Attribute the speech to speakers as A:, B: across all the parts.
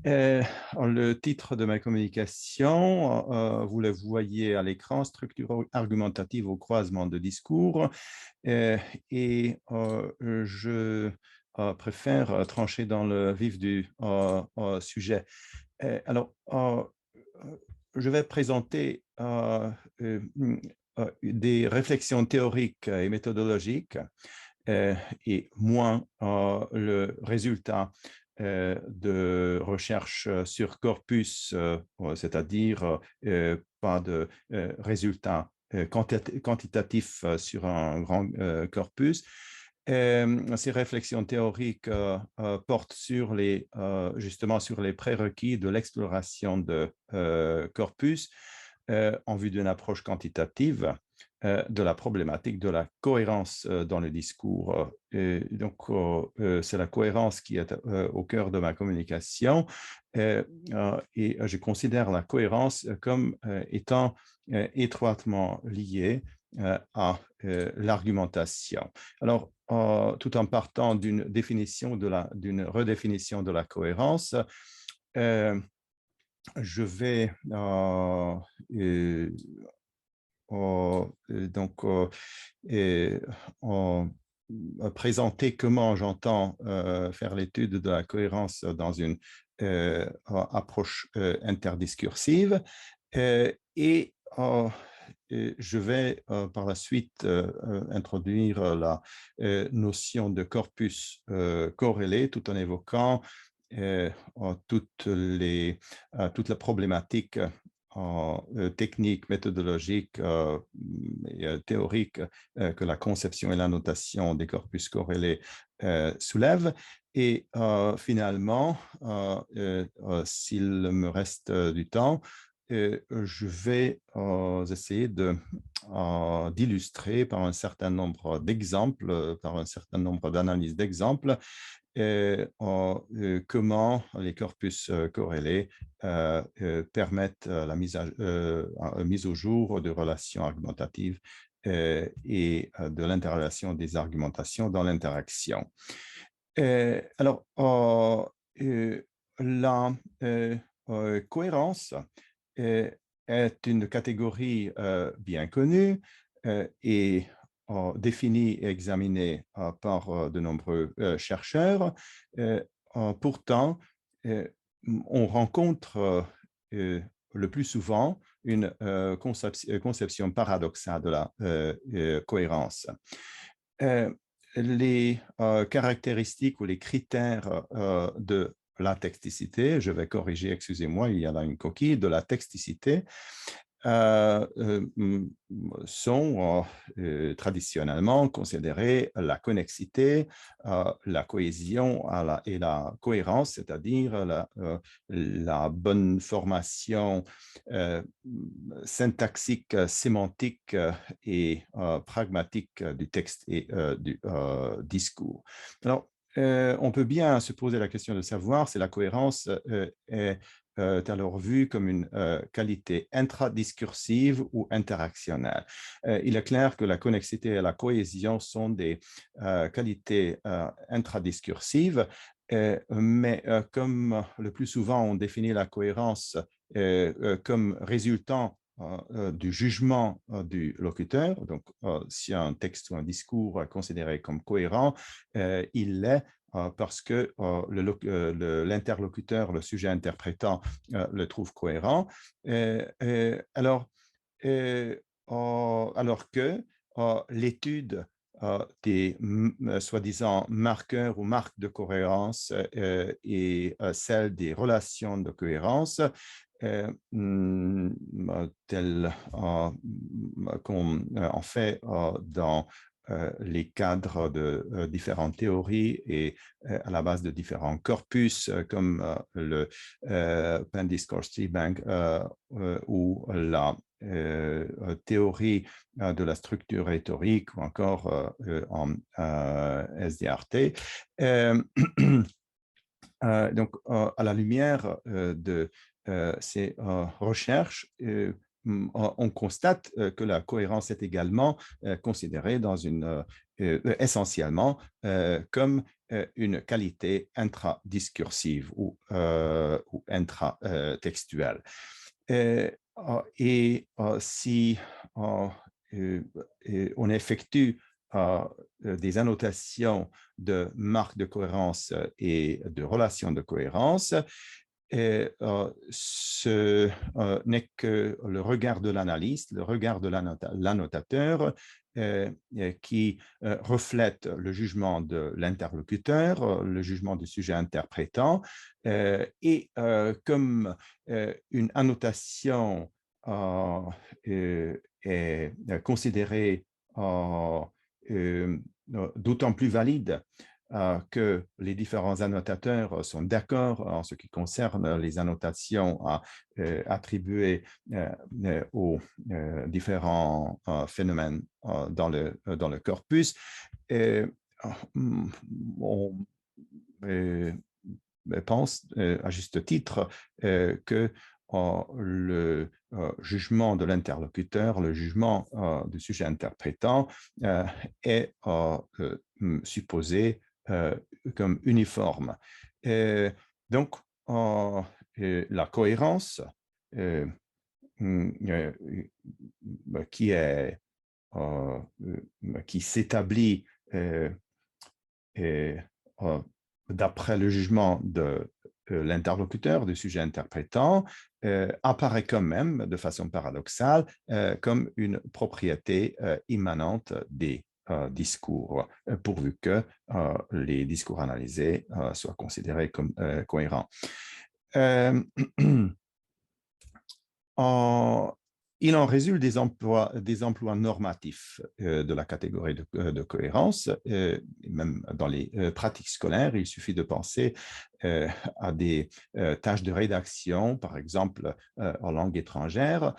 A: Euh, le titre de ma communication, vous le voyez à l'écran, structure argumentative au croisement de discours. Euh, je préfère trancher dans le vif du sujet. Je vais présenter des réflexions théoriques et méthodologiques et moins le résultat de recherche sur corpus, c'est-à-dire pas de résultats quantitatifs sur un grand corpus. Ces réflexions théoriques portent sur justement sur les prérequis de l'exploration de corpus en vue d'une approche quantitative de la problématique de la cohérence dans le discours. C'est la cohérence qui est au cœur de ma communication et je considère la cohérence comme étant étroitement liée à l'argumentation. Alors, tout en partant d'une redéfinition de la cohérence, je vais donc présenter comment j'entends faire l'étude de la cohérence dans une approche interdiscursive et je vais par la suite introduire la notion de corpus corrélé tout en évoquant toute la problématique technique, méthodologique et théorique que la conception et la notation des corpus corrélés soulèvent. Et finalement, s'il me reste du temps, je vais essayer d'illustrer par un certain nombre d'exemples, par un certain nombre d'analyses d'exemples, comment les corpus corrélés permettent la mise au jour de relations argumentatives et de l'interrelation des argumentations dans l'interaction. La cohérence est une catégorie bien connue et définie et examinée par de nombreux chercheurs. Pourtant, on rencontre le plus souvent une conception paradoxale de la cohérence. Les caractéristiques ou les critères de la texticité, je vais corriger, excusez-moi, il y a là une coquille, de la texticité, sont traditionnellement considérés la connexité, la cohésion et la cohérence, c'est-à-dire la bonne formation syntaxique, sémantique et pragmatique du texte et du discours. Alors, on peut bien se poser la question de savoir si la cohérence est alors vue comme une qualité intradiscursive ou interactionnelle. Il est clair que la connexité et la cohésion sont des qualités intradiscursives, mais comme le plus souvent on définit la cohérence comme résultant du jugement du locuteur. Donc, si un texte ou un discours est considéré comme cohérent, il l'est parce que l'interlocuteur, le sujet interprétant, le trouve cohérent. Alors que l'étude des soi-disant marqueurs ou marques de cohérence et celle des relations de cohérence, telles qu'on en fait dans les cadres de différentes théories et à la base de différents corpus comme le Penn Discourse Tree Bank ou la théorie de la structure rhétorique ou encore en SDRT. Donc, à la lumière de ces recherches, on constate que la cohérence est également considérée essentiellement comme une qualité intradiscursive ou intratextuel. Et si on effectue des annotations de marques de cohérence et de relations de cohérence, ce n'est que le regard de l'analyste, le regard de l'annotateur qui reflète le jugement de l'interlocuteur, le jugement du sujet interprétant, et comme une annotation est considérée d'autant plus valide que les différents annotateurs sont d'accord en ce qui concerne les annotations attribuées aux différents phénomènes dans le corpus. On pense à juste titre que le jugement de l'interlocuteur, le jugement du sujet interprétant est supposé comme uniforme. Donc, la cohérence qui s'établit d'après le jugement de l'interlocuteur, du sujet interprétant, apparaît quand même, de façon paradoxale, comme une propriété immanente des discours, pourvu que les discours analysés soient considérés comme cohérents. Il en résulte des emplois normatifs de la catégorie de cohérence. Même dans les pratiques scolaires, il suffit de penser à des tâches de rédaction, par exemple en langue étrangère,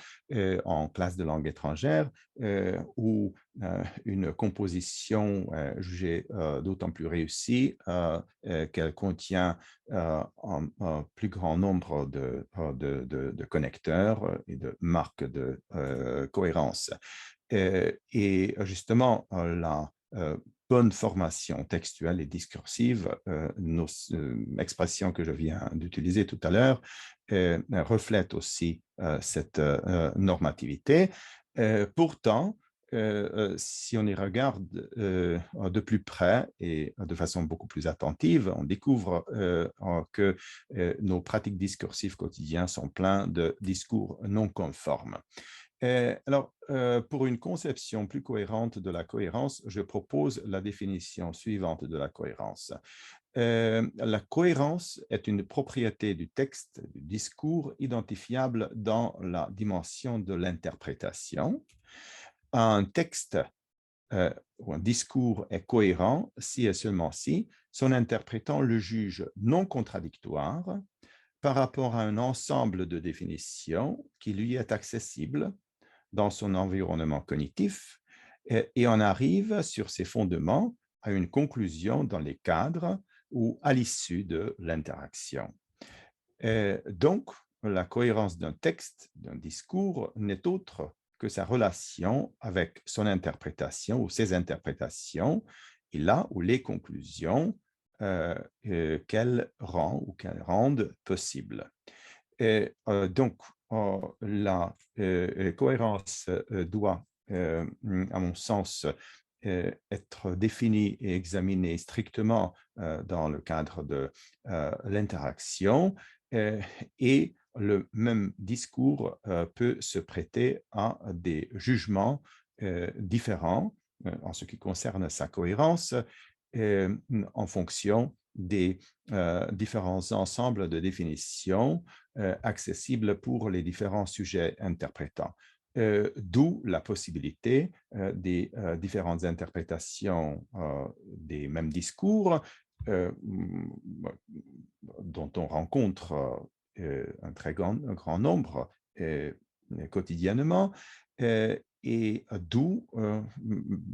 A: en classe de langue étrangère, où une composition jugée d'autant plus réussie qu'elle contient un plus grand nombre de connecteurs et de marques de cohérence. Et justement, la bonne formation textuelle et discursive, expression que je viens d'utiliser tout à l'heure, reflète aussi cette normativité. Pourtant, si on y regarde de plus près et de façon beaucoup plus attentive, on découvre que nos pratiques discursives quotidiennes sont pleines de discours non conformes. Alors, pour une conception plus cohérente de la cohérence, je propose la définition suivante de la cohérence. La cohérence est une propriété du texte, du discours, identifiable dans la dimension de l'interprétation. Un texte ou un discours est cohérent si et seulement si son interprétant le juge non contradictoire par rapport à un ensemble de définitions qui lui est accessible dans son environnement cognitif et on arrive sur ces fondements à une conclusion dans les cadres ou à l'issue de l'interaction. Donc, la cohérence d'un texte, d'un discours, n'est autre que sa relation avec son interprétation ou ses interprétations, et là où les conclusions qu'elle rend ou qu'elle rendent possibles. Donc, la cohérence doit, à mon sens, être définie et examinée strictement dans le cadre de l'interaction et le même discours peut se prêter à des jugements différents en ce qui concerne sa cohérence en fonction des différents ensembles de définitions accessibles pour les différents sujets interprétants. D'où la possibilité des différentes interprétations des mêmes discours dont on rencontre un grand nombre quotidiennement, et d'où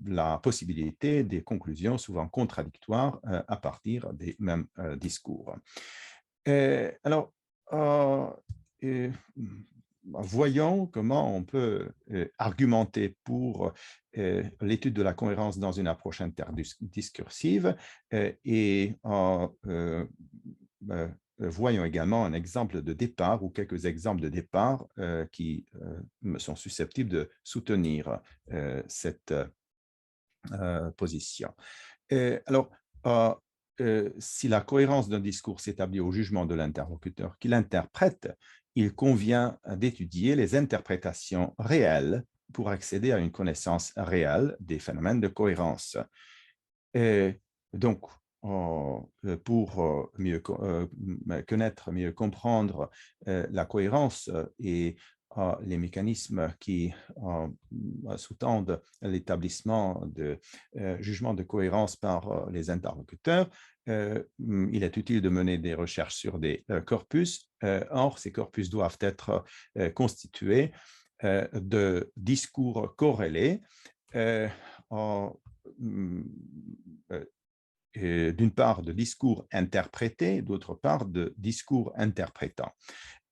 A: la possibilité des conclusions souvent contradictoires à partir des mêmes discours. Alors, voyons comment on peut argumenter pour l'étude de la cohérence dans une approche interdiscursive et voyons également un exemple de départ ou quelques exemples de départ qui me sont susceptibles de soutenir cette position. Alors, euh, si la cohérence d'un discours s'établit au jugement de l'interlocuteur qui l'interprète, il convient d'étudier les interprétations réelles pour accéder à une connaissance réelle des phénomènes de cohérence. Et donc, pour connaître, mieux comprendre la cohérence et les mécanismes qui sous-tendent l'établissement de jugements de cohérence par les interlocuteurs, il est utile de mener des recherches sur des corpus. Or, ces corpus doivent être constitués de discours corrélés en, d'une part de discours interprétés, d'autre part de discours interprétants.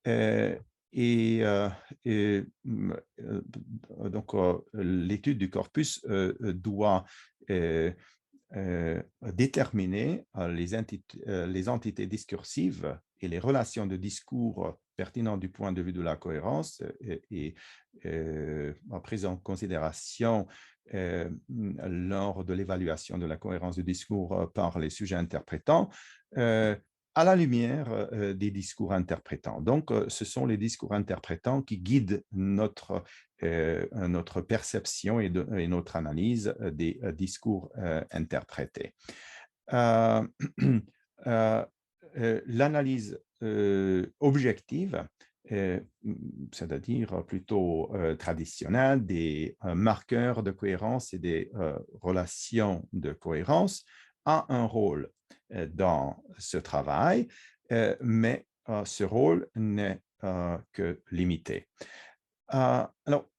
A: Euh, et, euh, et, donc, l'étude du corpus doit déterminer les entités discursives et les relations de discours pertinents du point de vue de la cohérence en prise en considération lors de l'évaluation de la cohérence du discours par les sujets interprétants à la lumière des discours interprétants. Donc, ce sont les discours interprétants qui guident notre perception et notre analyse des discours interprétés. Euh, euh, L'analyse objective, c'est-à-dire plutôt traditionnelle, des marqueurs de cohérence et des relations de cohérence, a un rôle dans ce travail, mais ce rôle n'est que limité. Alors,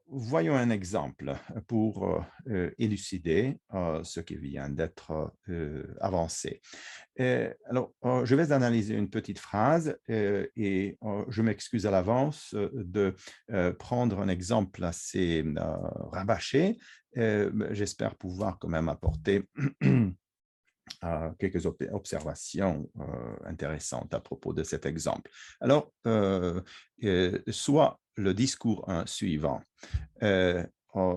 A: voyons un exemple pour élucider ce qui vient d'être avancé. Alors, je vais analyser une petite phrase et je m'excuse à l'avance de prendre un exemple assez rabâché. J'espère pouvoir quand même apporter quelques observations intéressantes à propos de cet exemple. Alors, soit le discours suivant,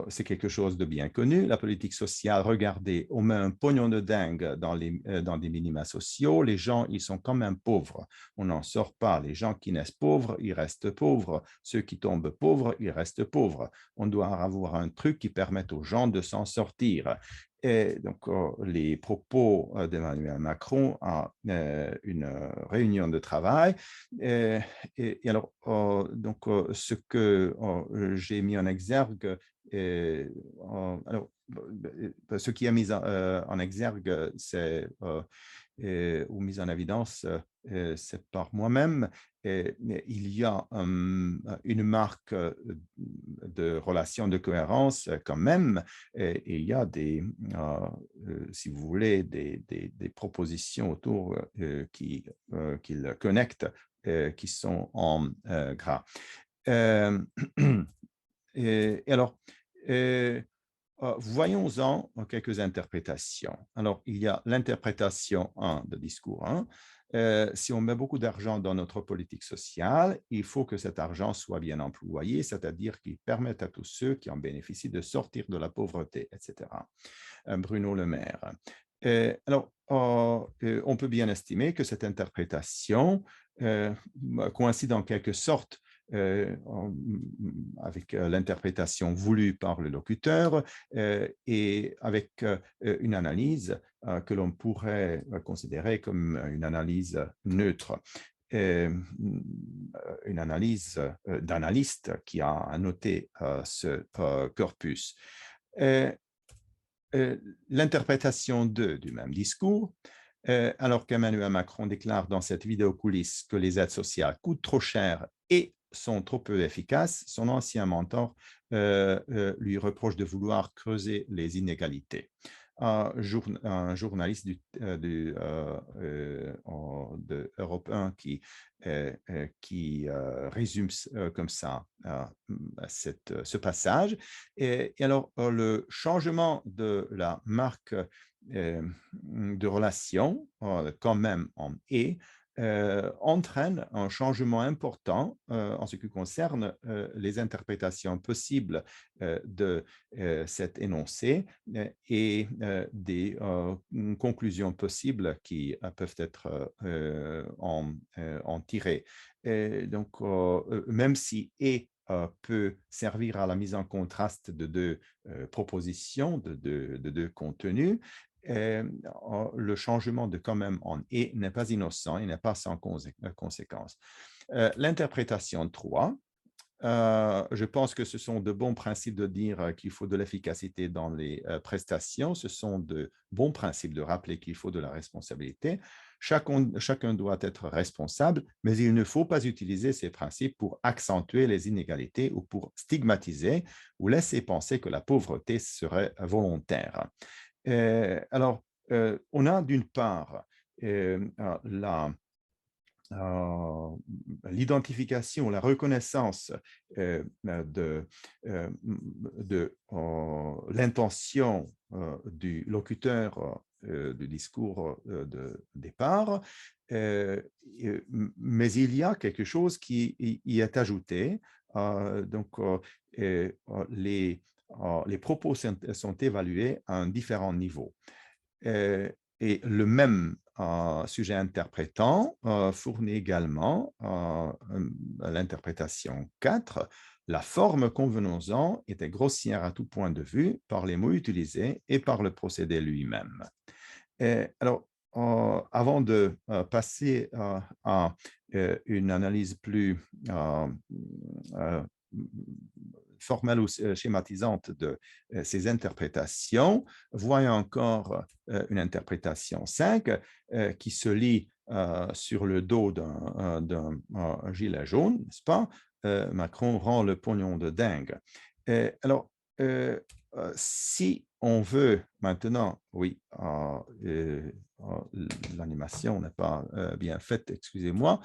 A: c'est quelque chose de bien connu. La politique sociale, regardez, on met un pognon de dingue dans des minima sociaux. Les gens, ils sont quand même pauvres. On n'en sort pas. Les gens qui naissent pauvres, ils restent pauvres. Ceux qui tombent pauvres, ils restent pauvres. On doit avoir un truc qui permette aux gens de s'en sortir. Et donc, les propos d'Emmanuel Macron à une réunion de travail. Et alors, donc, ce que j'ai mis en exergue, alors, ce qui est mis en exergue, c'est ou mis en évidence, c'est par moi-même. Il y a une marque de relation de cohérence quand même. Et il y a si vous voulez, des propositions autour qui le connectent, qui sont en gras. Et alors, voyons-en quelques interprétations. Alors, il y a l'interprétation 1 de discours 1. Si on met beaucoup d'argent dans notre politique sociale, il faut que cet argent soit bien employé, c'est-à-dire qu'il permette à tous ceux qui en bénéficient de sortir de la pauvreté, etc. Bruno Le Maire. Alors, on peut bien estimer que cette interprétation coïncide en quelque sorte avec l'interprétation voulue par le locuteur et avec une analyse que l'on pourrait considérer comme une analyse neutre. Une analyse d'analyste qui a annoté ce corpus. L'interprétation 2 du même discours, alors qu'Emmanuel Macron déclare dans cette vidéo coulisse que les aides sociales coûtent trop cher et sont trop peu efficaces, son ancien mentor lui reproche de vouloir creuser les inégalités. Un journaliste de Europe 1 qui résume comme ça ce passage. Et alors, le changement de la marque de relation, quand même en « et », entraîne un changement important en ce qui concerne les interprétations possibles de cet énoncé et des conclusions possibles qui peuvent être en tirées. Et donc, même si et peut servir à la mise en contraste de deux propositions, de deux contenus, le changement de quand même en et n'est pas innocent, il n'est pas sans conséquence. L'interprétation 3, je pense que ce sont de bons principes de dire qu'il faut de l'efficacité dans les prestations. Ce sont de bons principes de rappeler qu'il faut de la responsabilité. Chacun doit être responsable, mais il ne faut pas utiliser ces principes pour accentuer les inégalités ou pour stigmatiser ou laisser penser que la pauvreté serait volontaire. Alors, on a d'une part la l'identification, la reconnaissance de l'intention du locuteur du discours de départ, mais il y a quelque chose qui y est ajouté. Donc, les propos sont évalués à un différent niveau. Et le même sujet interprétant fournit également l'interprétation 4. La forme, convenons-en, était grossière à tout point de vue par les mots utilisés et par le procédé lui-même. Alors, avant de passer à une analyse plus formelle ou schématisante de ces interprétations, voyons encore une interprétation 5 qui se lit sur le dos d'un gilet jaune, n'est-ce pas? Macron rend le pognon de dingue. Alors, si on veut maintenant, oui, l'animation n'est pas bien faite, excusez-moi,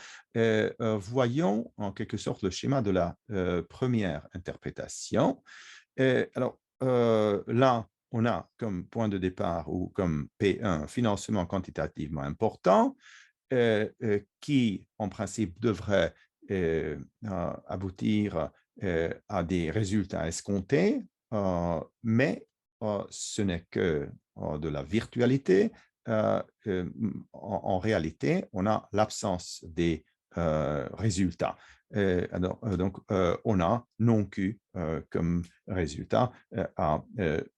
A: voyons en quelque sorte le schéma de la première interprétation. Alors, là, on a comme point de départ ou comme P1 financement quantitativement important qui, en principe, devrait aboutir à des résultats escomptés, mais ce n'est que de la virtualité. En réalité, on a l'absence des résultats. Donc, on a non Q comme résultat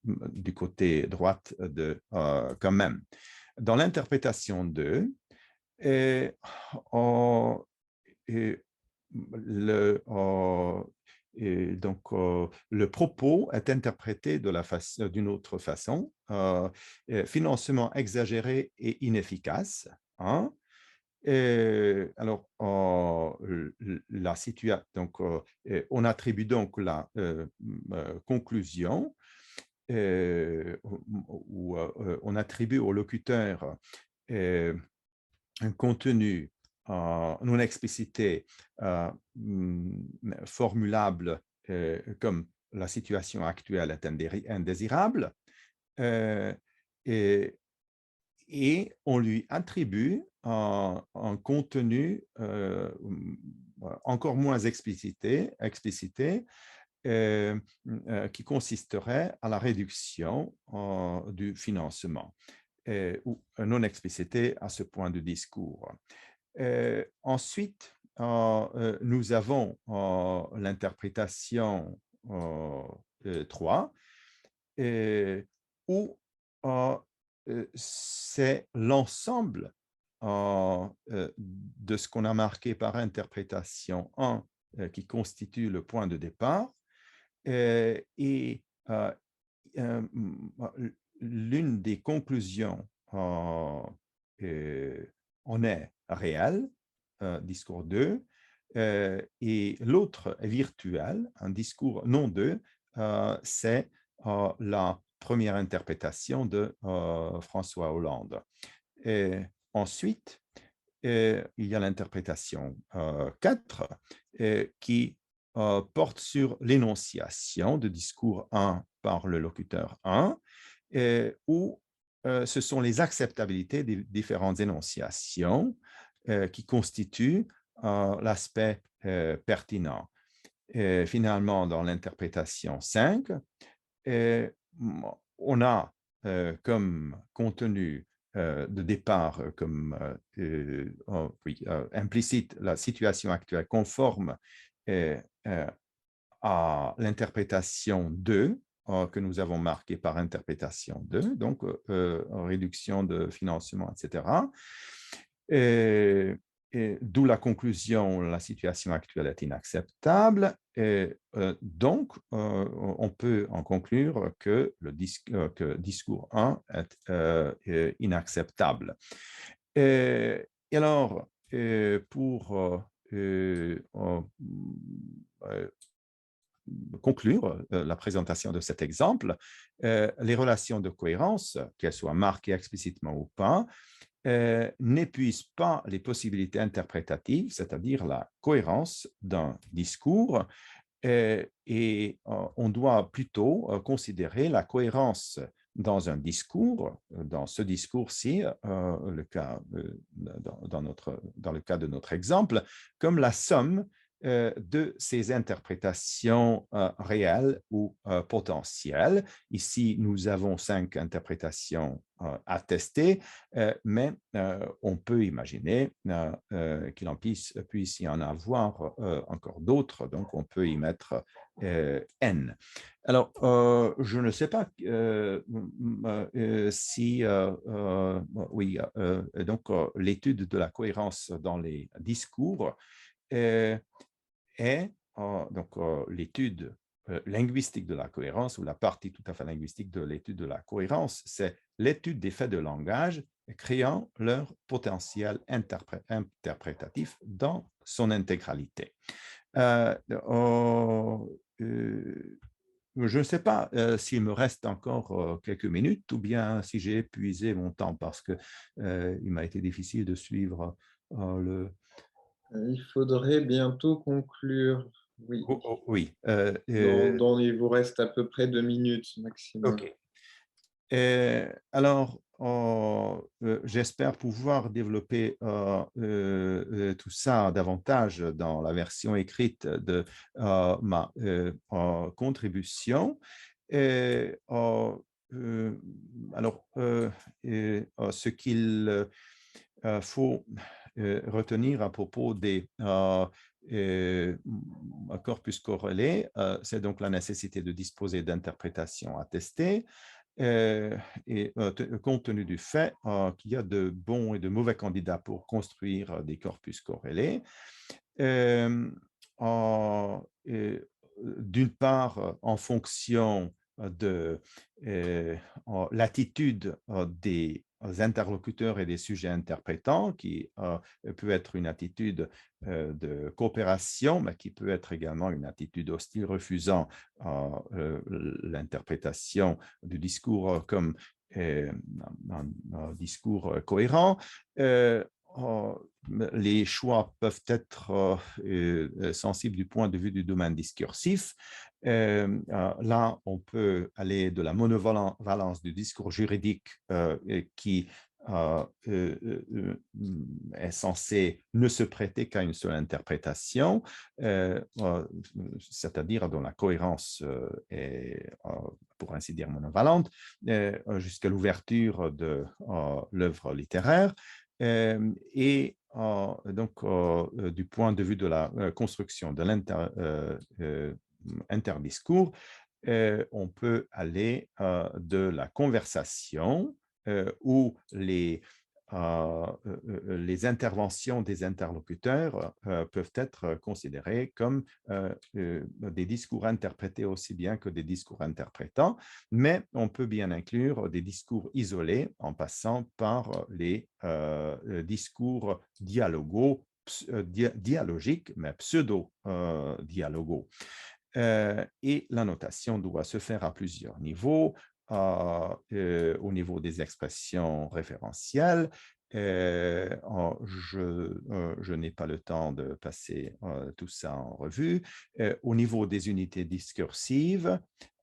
A: du côté droite de quand même. Dans l'interprétation 2, donc, le propos est interprété d'une autre façon. Financement exagéré et inefficace. Hein? Alors, la situation, donc, on attribue donc la conclusion où on attribue au locuteur un contenu non explicité formulable comme la situation actuelle est indésirable et on lui attribue un contenu encore moins explicité qui consisterait à la réduction du financement ou non explicité à ce point du discours. Ensuite, nous avons l'interprétation 3, où c'est l'ensemble de ce qu'on a marqué par interprétation 1 qui constitue le point de départ. Et l'une des conclusions en est réelle, discours 2, et l'autre est virtuel, un discours non 2, c'est la première interprétation de François Hollande. Et ensuite, il y a l'interprétation 4 qui porte sur l'énonciation de discours 1 par le locuteur 1, où ce sont les acceptabilités des différentes énonciations qui constitue l'aspect pertinent. Finalement, dans l'interprétation 5, on a comme contenu de départ, comme oui, implicite, la situation actuelle conforme à l'interprétation 2, que nous avons marqué par interprétation 2, donc réduction de financement, etc. D'où la conclusion, la situation actuelle est inacceptable. Donc, on peut en conclure que le que discours 1 est inacceptable. Et alors, pour conclure la présentation de cet exemple, les relations de cohérence, qu'elles soient marquées explicitement ou pas, n'épuisent pas les possibilités interprétatives, c'est-à-dire la cohérence d'un discours, et on doit plutôt considérer la cohérence dans un discours, dans ce discours-ci, dans le cas de notre exemple, comme la somme de ces interprétations réelles ou potentielles. Ici, nous avons 5 interprétations à tester, mais on peut imaginer qu'il en puisse y en avoir encore d'autres, donc on peut y mettre n. Alors, je ne sais pas si, oui, donc l'étude de la cohérence dans les discours est donc l'étude linguistique de la cohérence, ou la partie tout à fait linguistique de l'étude de la cohérence, c'est l'étude des faits de langage créant leur potentiel interprétatif dans son intégralité. Je ne sais pas s'il me reste encore quelques minutes ou bien si j'ai épuisé mon temps, parce qu'il m'a été difficile de suivre le...
B: Il faudrait bientôt conclure. Oui,
A: Oui.
B: il vous reste à peu près 2 minutes maximum.
A: OK. Alors, j'espère pouvoir développer tout ça davantage dans la version écrite de ma contribution. Et, alors, ce qu'il faut retenir à propos des corpus corrélés, c'est donc la nécessité de disposer d'interprétations attestées, et compte tenu du fait qu'il y a de bons et de mauvais candidats pour construire des corpus corrélés. Euh, en- et, D'une part, en fonction de l'attitude des interlocuteurs et des sujets interprétants, qui peut être une attitude de coopération, mais qui peut être également une attitude hostile, refusant l'interprétation du discours comme un discours cohérent. Euh, les choix peuvent être sensibles du point de vue du domaine discursif. Là, on peut aller de la monovalence du discours juridique qui est censé ne se prêter qu'à une seule interprétation, c'est-à-dire dont la cohérence est, pour ainsi dire, monovalente, jusqu'à l'ouverture de l'œuvre littéraire. Et donc, du point de vue de la construction de l'interdiscours, on peut aller de la conversation où les interventions des interlocuteurs peuvent être considérées comme des discours interprétés aussi bien que des discours interprétants, mais on peut bien inclure des discours isolés en passant par les discours dialogiques, mais pseudo-dialogaux. Et la notation doit se faire à plusieurs niveaux, au niveau des expressions référentielles. Je n'ai pas le temps de passer tout ça en revue. Au niveau des unités discursives,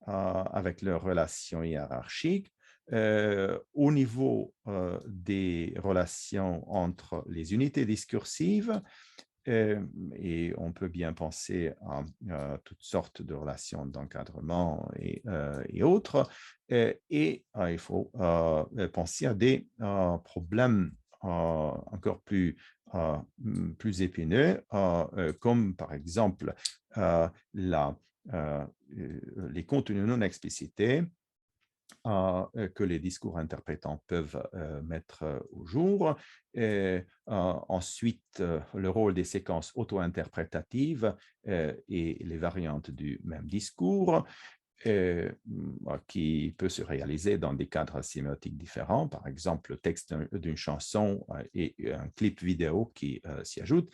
A: avec leurs relations hiérarchiques, Au niveau des relations entre les unités discursives, et on peut bien penser à toutes sortes de relations d'encadrement et autres. Et il faut penser à des problèmes encore plus épineux, comme par exemple la, euh, les contenus non explicités que les discours interprétants peuvent mettre au jour. Et, ensuite, le rôle des séquences auto-interprétatives et les variantes du même discours qui peut se réaliser dans des cadres sémiotiques différents, par exemple le texte d'une chanson et un clip vidéo qui s'y ajoute.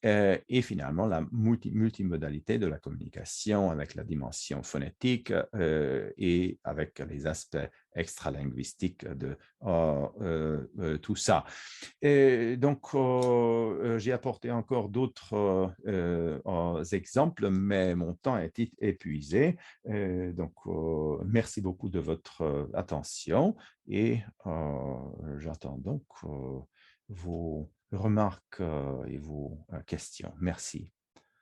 A: Et finalement, la multimodalité de la communication avec la dimension phonétique et avec les aspects extralinguistiques de tout ça. Et donc, j'ai apporté encore d'autres exemples, mais mon temps est épuisé. Donc, merci beaucoup de votre attention et j'attends donc vos remarques et vos questions. Merci.